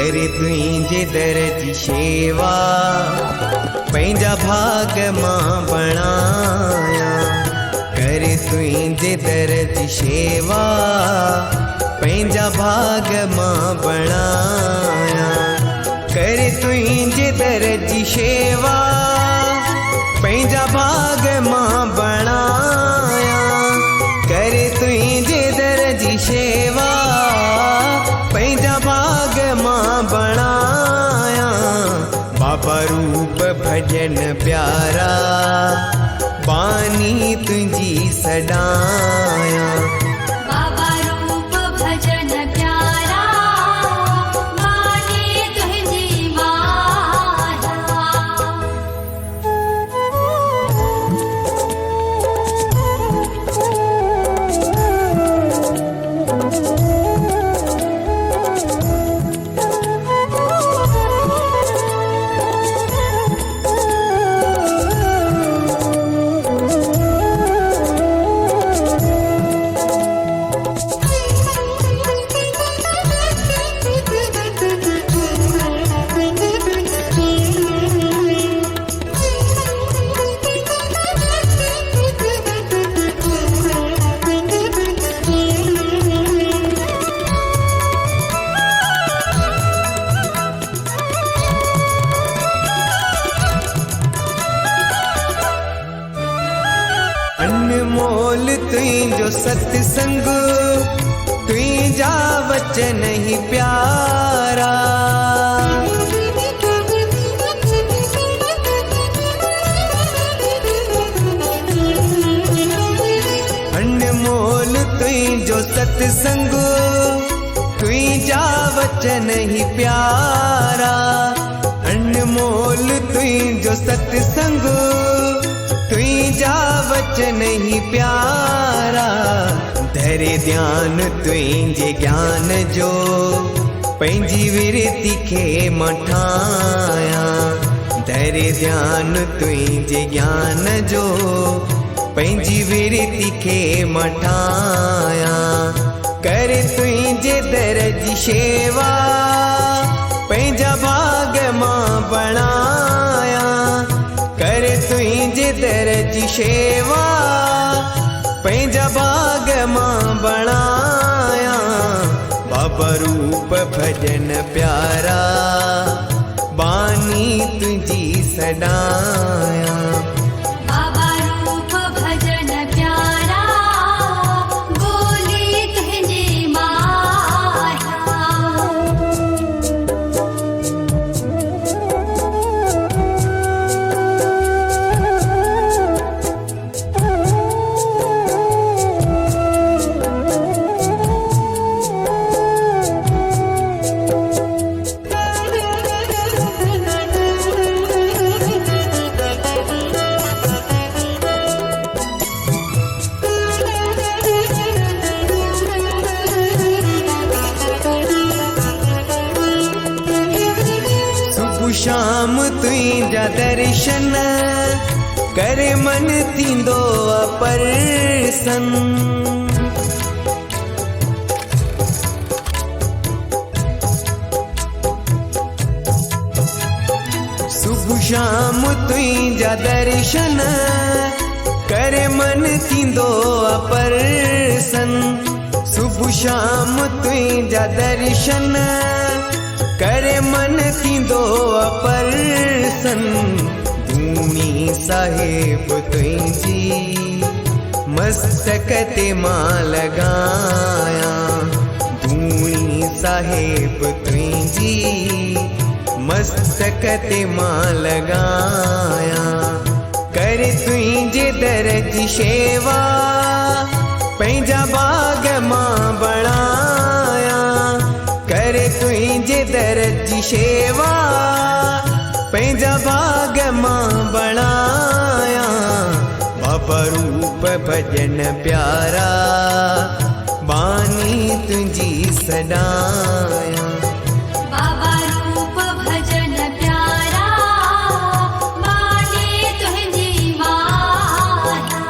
करे तुझे दर जी शेवा पंहिंजा भाग मां बणाया करे तुझे दर जी शेवा पंहिंजा भाग मां बणाया करे तुझे दर जी शेवा पंहिंजा भाग मां बणाया करे तुझे दर जी शेवा पंहिंजा भाग मां बणाया बाबा रूप भजन प्यारा बानी तुझी सदाया बाबा रूप भजन प्यारा बानी तुझी माया अनमोल तुझो सत्संग तुझा वचन ही प्यारा अनमोल तुझो सत्संग तुझा वचन ही प्यारा अनमोल तुझो सत्संग तुझा वचन ही प्यारा धरे ध्यान तुझे ज्ञान जो पंहिंजी विरती खे मठाया धरे ध्यान तुझे ज्ञान जो पंहिंजी विरती खे मठाया करे तुझे दर जी शेवा पंहिंजा भाग मां बणाया करे तुझे दर जी शेवा पंहिंजा भाग मां बणाया बाबा रूप भजन प्यारा बानी तुझी सदाया बाबा रूप भजन प्यारा बोली तुझी माया शाम तुझा दर्शन करे मन थींदो अपर्सन सुबह शाम तुझा दर्शन करे मन थींदो अपर्सन सुबह शाम तुझा दर्शन करे मन थींदो अपर्सन धूनी साहिब तुझी मस्तक ते मां लगाया धूनी साहिब तुझी मस्तक ते मां लगाया करे तुझे दर जी शेवा पंहिंजा बाग मां बणाया करे तुझे दर जी शेवा पंहिंजा बाग मां बणाया बाबा रूप भजन प्यारा बानी तुझी सदाया बाबा रूप भजन प्यारा बानी तुझी माया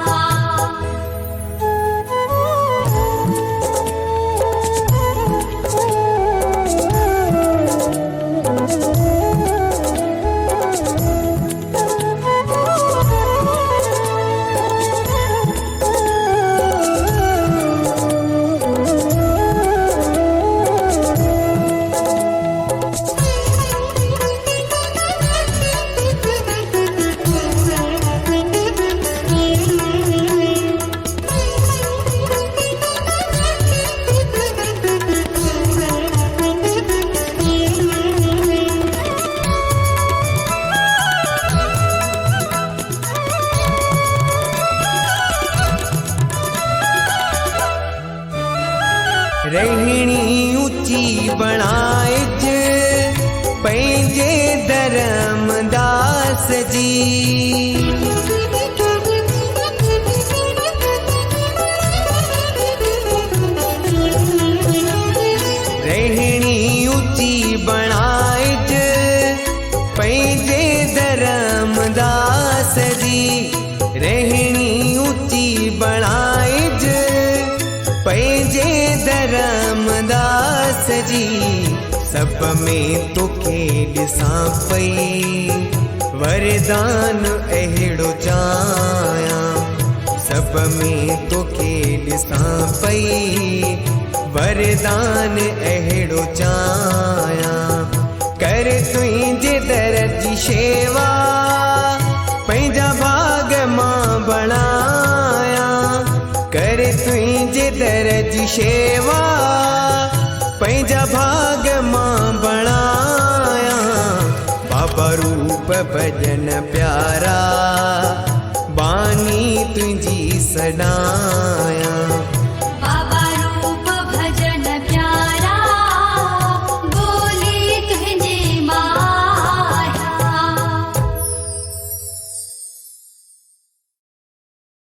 रहणी ऊंची बणाइज पंहिंजे धर्मदास जी। रहणी ऊंची बणाइज पंहिंजे धर्मदास जी। रहणी ऊंची बणाइज पंहिंजे धर्मदास जी। सब में तोखे ॾिसां पई वरदान अहिड़ो चाहियां। सब में तोखे ॾिसां पई वरदान अहिड़ो चाहियां। कर तुंहिंजे दर जी शेवा पंहिंजा भाग मां बणायां। कर तुंहिंजे दर जी शेवा पंहिंजा भाग मां बणायां। बाबा रूप भजन प्यारा बानी तुंहिंजी सॾायां।